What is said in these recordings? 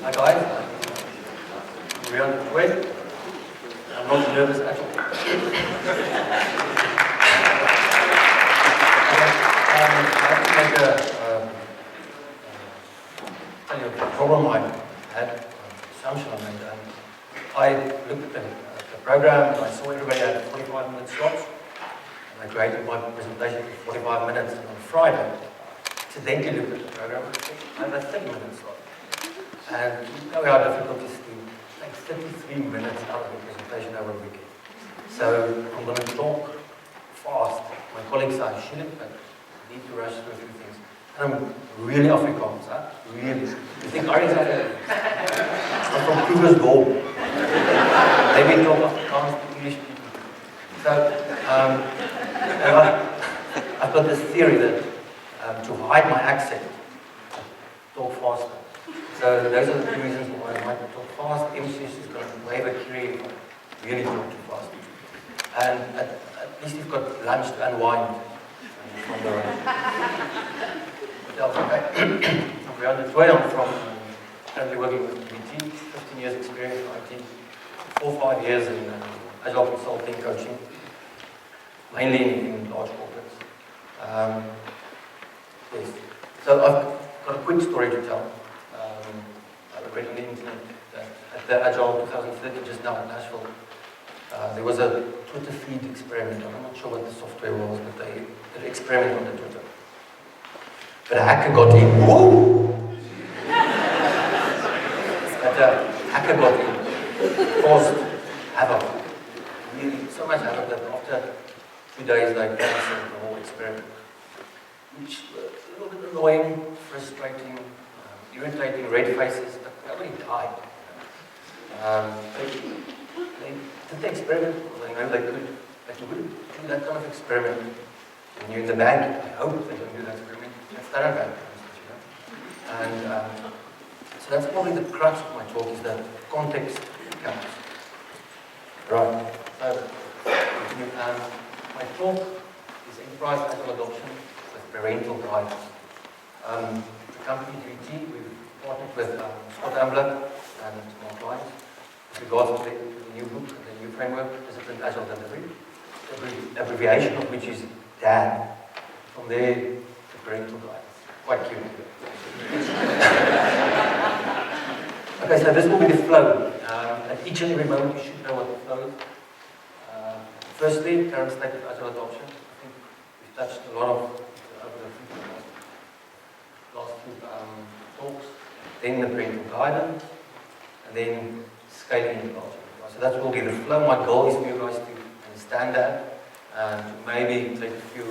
Hi guys, I'm Riaan du Toit. I'm not nervous at all. I have to make tell you a problem I had, assumption I made. I looked at the program and I saw everybody had 45-minute slots. And I created my presentation for 45 minutes on Friday. Accidentally looked at the program and I had a 30-minute slot. And you know how difficult it is to take 33 minutes out of the presentation over a weekend. So I'm going to talk fast. My colleagues say I shouldn't, but I need to rush through a few things. And I'm really Afrikaans, huh? Really. You think Ari's I'm from Krugersdorp. Maybe talk Afrikaans to English people. So I've got this theory that to hide my accent, talk faster. So those are the two reasons why I might talk fast. MCS is going to wave a carry if I really talk too fast. And at least you've got lunch to unwind from the road. I'm Riaan du Toit. I'm currently working with BT, 15 years experience in IT, 4 or 5 years in Agile consulting, coaching, mainly in large corporates. Yes. So I've got a quick story to tell. I read on the internet that at the Agile 2030 just now in Nashville, there was a Twitter feed experiment. I'm not sure what the software was, but they did an experiment on the Twitter. But a hacker got in. Whoa! But a hacker got in, caused havoc. Really, so much havoc that after 2 days they cancelled the whole experiment. Which was a little bit annoying, frustrating, irritating, red faces, but nobody died. They did the experiment, they know they could, but you wouldn't do that kind of experiment when you're in the bank. I hope they don't do that experiment. That's their bank, you know. And so that's probably the crux of my talk, is that context counts. Right. So my talk is enterprise agile adoption with parental guidance. The company BT, we've partnered with Scott Ambler and more clients with regards to the new book, the new framework, Disciplined Agile Delivery, the abbreviation of which is DAD. From there to parental guidance. Quite cute. Okay, so this will be the flow. At each and every moment you should know what the flow is. Firstly, current state of agile adoption. I think we've touched a lot of over the last few talks. Then the parental guidance, and then scaling in culture. So that will be the flow. My goal is for you guys to understand that, and to maybe take a few,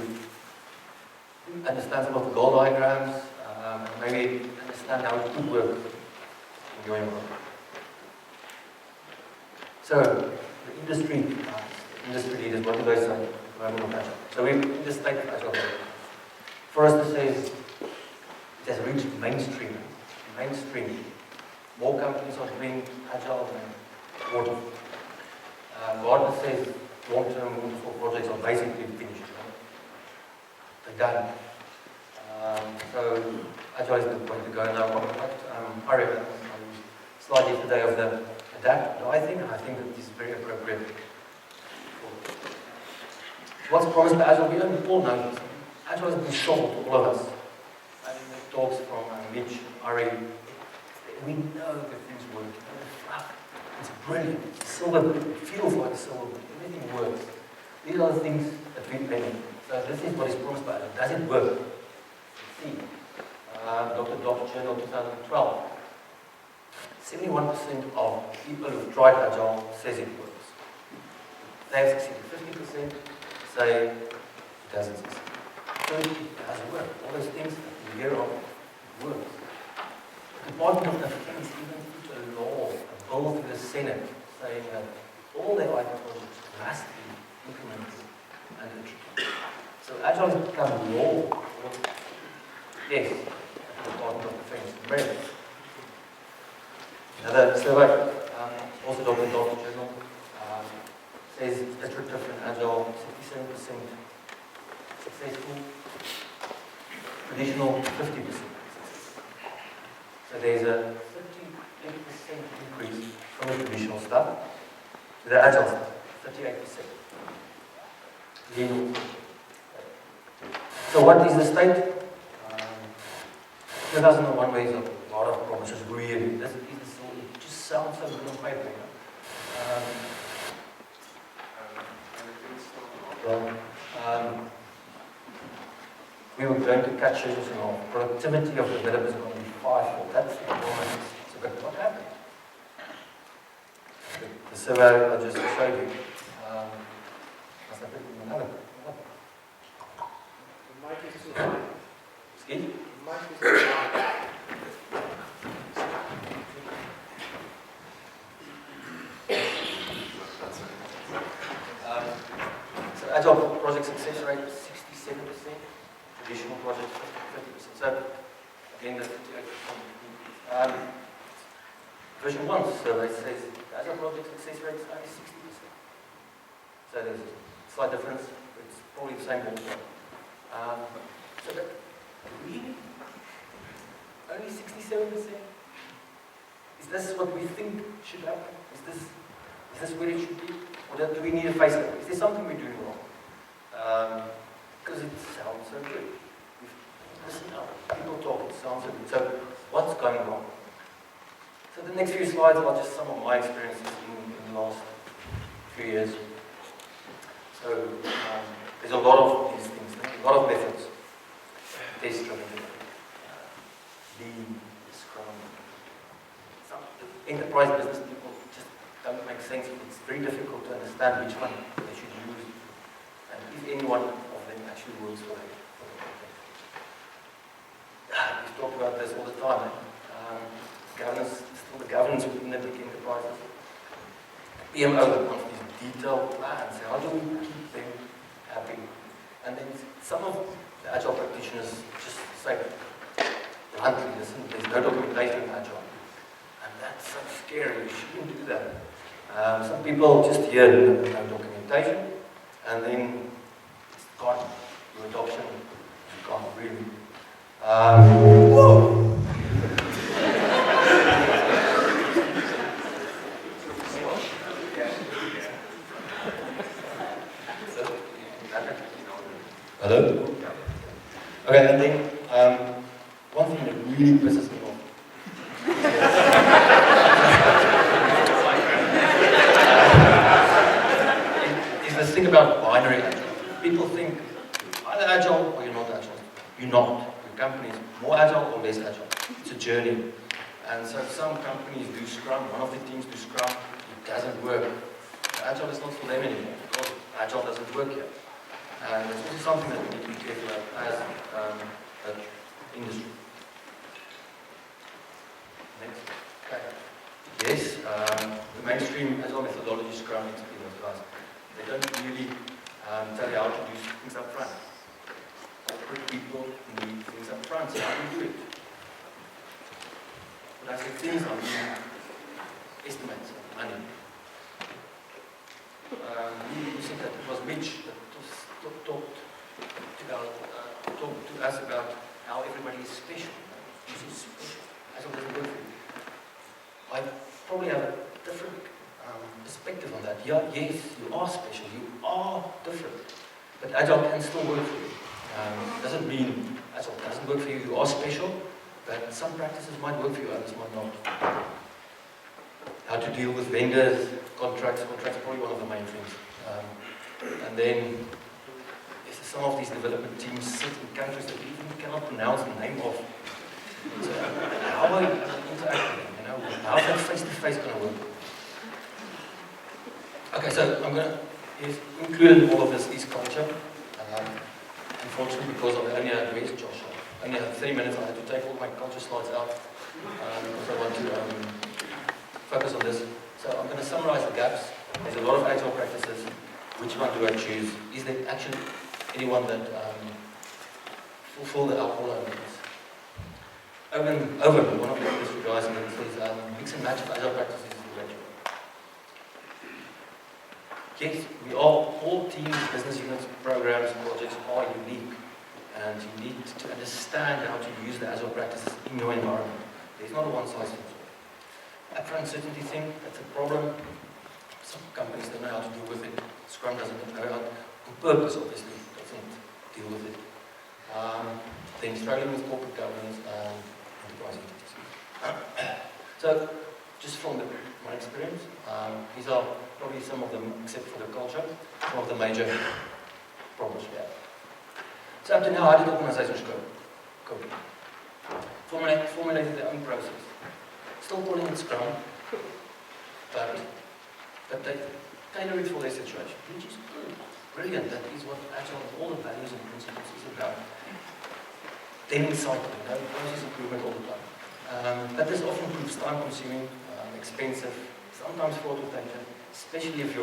understand some of the goal diagrams, and maybe understand how it could work in your environment. So the industry leaders, what do they say? So we're in the state of agile. Forrester says it has reached mainstream. More companies are doing agile than waterfall. Gardner says long-term waterfall projects are basically finished. They're done. So agile is the way to go now. I read a slide yesterday of the adapt die thing, and I think that this is very appropriate. What's promised by Agile? We don't all know this. Agile has been sold to all of us. I mean, the talks from Mitch, Ari, we know that things work. It's brilliant. It's silver, it feels like a silver. Everything works. These are the things that we pay. So this is what is promised by Agile. Does it work? Let's see. Dr. Dobbs Journal 2012. 71% of people who've tried Agile says it works. They have succeeded. 50% say it doesn't succeed. So it doesn't work. All those things that you hear of, it works. The Department of Defense even put a law, a bill through the Senate, saying that all their IT projects must be implemented and introduced. So Agile has become law. Yes, the Department of Defense. America. Another survey, also Dr. Dobbs Journal, says iterative and agile, 67% successful, traditional 50%. So there's a 20% increase from the traditional stuff to the agile stuff, 38%. So what is the state? 2001 ways of a lot of promises, really. It just sounds so good on paper, you know. We were going to cut schedules and all. Productivity of developers is going to be 5-fold. That's enormous. So, but what happened? The survey I just showed you. Must have written another. Excuse me? So agile project success rate was 67%, traditional projects 50%. So again, that's 58%. Version 1 survey says the agile project success rate is only 60%. So there's a slight difference, but it's probably the same ballpark. So that, really? Only 67%? Is this what we think should happen? Is this where it should be? Or do we need a facelift? Is there something we're doing wrong? Because it sounds so good. Listen now, people talk, it sounds so good. So what's going wrong? So the next few slides are just some of my experiences in the last few years. So there's a lot of these things, a lot of methods. Test driven, Lean, Scrum. Some enterprise business people just don't make sense. It's very difficult to understand which one they should use, and if any one of them actually works for them. We talk about this all the time. Governance, still the governance within the big enterprises. PMO wants these detailed plans. How do we keep them happy? And then some of the agile practitioners just say bluntly, listen, there's no documentation in agile. And that's so scary, you shouldn't do that. Some people just hear no documentation, and then it's gone. Your adoption is gone, really. Whoa! Hello? Okay, and then one thing that really pisses me off is this thing about binary agile. People think either agile or you're not agile. You're not. Your company is more agile or less agile. It's a journey. And so some companies do Scrum, one of the teams do Scrum, it doesn't work. Agile is not for them anymore because agile doesn't work here. And it's also something that we need to be careful of as an industry. Next. Okay. Yes, the mainstream agile methodology Scrum experience guys. They don't really tell you how to do things up front. Corporate people need things up front, so how do you do it? But I say things on estimates of money. You said that it was Mitch that talked to us about how everybody is special. This is special. Agile doesn't work for you. I probably have a different perspective on that. Yeah, yes, you are special. You are different. But Agile can still work for you. Doesn't mean Agile doesn't work for you. You are special, but some practices might work for you, others might not. How to deal with vendors, contracts. Contracts are probably one of the main things. And then some of these development teams sit in countries that you even cannot pronounce the name of. So how are you interacting? You know, how is that face-to-face going to work? Okay, so I'm going to include in all of this is culture. Unfortunately, because I only had where's Josh? I only had 3 minutes. I had to take all my culture slides out because I want to focus on this. So I'm going to summarize the gaps. There's a lot of agile practices. Which one do I choose? Is there actually anyone that fulfill the alcohol needs? Over one of the industry guys in the says mix and match of agile practices is the way to go. Yes, we are all teams, business units, programs, projects are unique, and you need to understand how to use the agile practices in your environment. There's not a one size fits all. upfront certainty thing, that's a problem. Some companies don't know how to deal with it. Scrum doesn't know how to, on purpose obviously, doesn't deal with it. Then struggling with corporate governance and enterprise entities. So, just from my experience, these are probably some of them, except for the culture, some of the major problems we have. So up to now, how did organizations cope? Formulated their own process. Still calling it Scrum, but they tailor it for their situation, which is good. Brilliant. That is what Agile, all the values and principles is about. Then cycling, process improvement all the time. But this often proves time-consuming, expensive, sometimes fraught with danger, especially if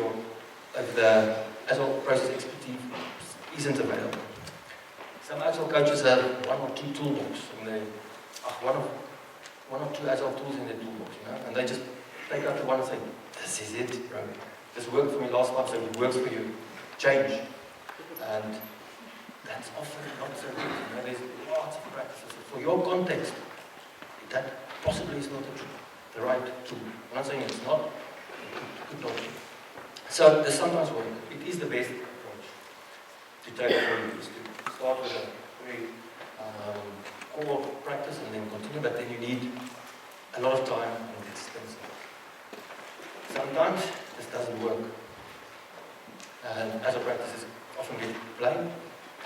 the Agile process expertise isn't available. Some Agile coaches have one or two toolbox in their, one or two Agile tools in their toolbox, and they just take out the one and say, "This is it, bro. This worked for me last month, so it works for you. Change." And that's often not so good. There's lots of practices. For your context, that possibly is not the right tool. I'm not saying it's not. It could not be. So this sometimes works. It is the best approach to take it is to start with a very core practice and then continue, but then you need a lot of time and it's expensive. Sometimes this doesn't work. And Agile practices often get blamed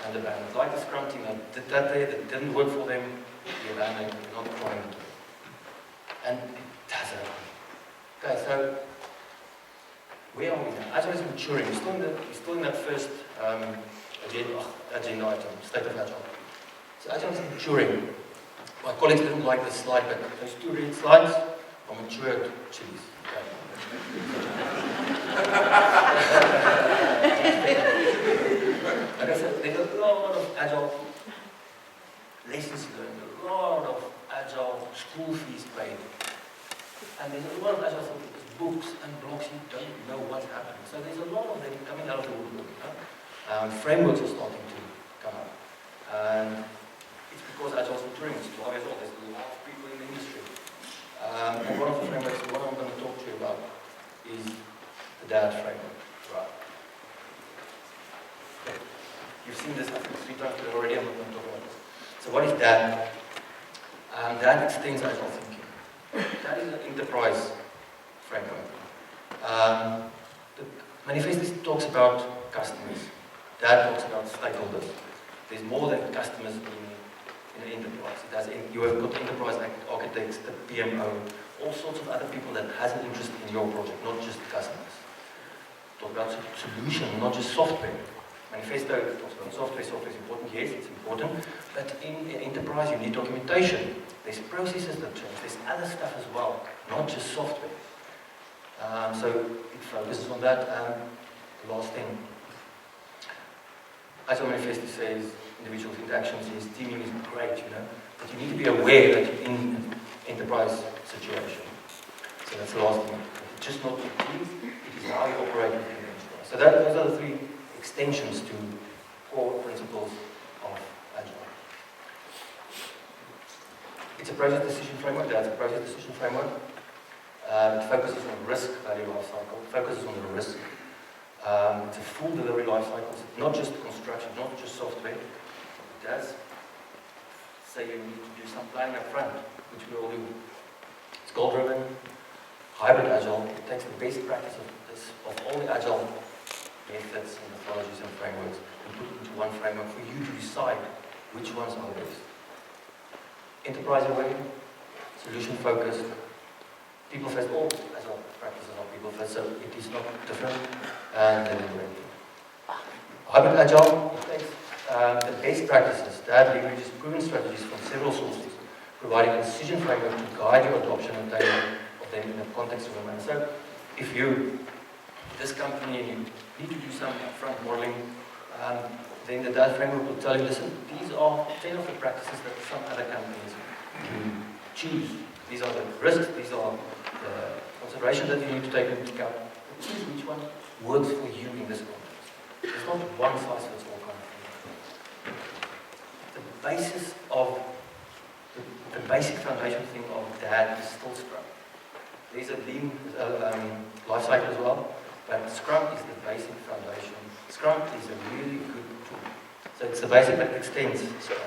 and abandoned. Like the Scrum team that did that day, that didn't work for them, they abandoned, not trying to do it. And it does happen. Okay, so where are we now? Agile is maturing. We're still in that first agenda item, state of Agile. So Agile is maturing. My colleagues didn't like this slide, but those two red slides are matured chilies. Like I said, there's a lot of Agile lessons learned, a lot of Agile school fees paid. And there's a lot of Agile books and blogs, you don't know what's happening. So there's a lot of them coming out of the woodwork. Frameworks are starting to come up. And it's because Agile is maturing, it's 12 years old, there's a lot of people in the industry. And one of the frameworks, the one I'm going to talk to you about, is the DAD framework. Right. Okay. You've seen this, I think, 3 times already, I'm not going to talk about this. So what is DAD? DAD extends Agile thinking. That is an enterprise framework. The manifesto talks about customers. DAD talks about stakeholders. There's more than customers in an enterprise. You have got enterprise architects, the PMO, all sorts of other people that has an interest in your project, not just customers. Talk about solution, not just software. Manifesto talks about software. Software is important, yes, it's important. But in enterprise, you need documentation. There's processes that change. There's other stuff as well, not just software. So it focuses on that. And the last thing, Agile Manifesto says individual interactions, yes, teaming is great, but you need to be aware that you're in an enterprise situation. So that's the last thing. It's just not your teams, it is how you operate within the enterprise. So those are the 3 extensions to core principles of Agile. It's a process decision framework. That's a process decision framework. It focuses on risk, value life cycle. It focuses on the risk. It's a full delivery life cycle. It's not just construction, not just software. It does say you need to do some planning up front, which we all do. It's goal-driven, hybrid Agile. It takes the basic practice of all the Agile methods and methodologies and frameworks and put it into one framework for you to decide which ones are best. Enterprise aware, solution focused, people first. All Agile practices are people first, so it is not different. And then hybrid Agile takes the best practices that leverages proven strategies from several sources, providing a decision framework to guide your adoption and tailoring of them in the context of a manner. So if you, this company, and you need to do some upfront modeling, then the DAD framework will tell you, listen, these are 10 of the practices that some other companies do. Choose. These are the risks, these are the considerations that you need to take into account. Choose which one works for you in this context. It's not one size fits all kind of thing. The basis of, the basic foundation thing of DAD is still Scrum. There's a lean life cycle as well, but Scrum is the basic foundation. Scrum is a really good tool. So it's the basic that extends Scrum.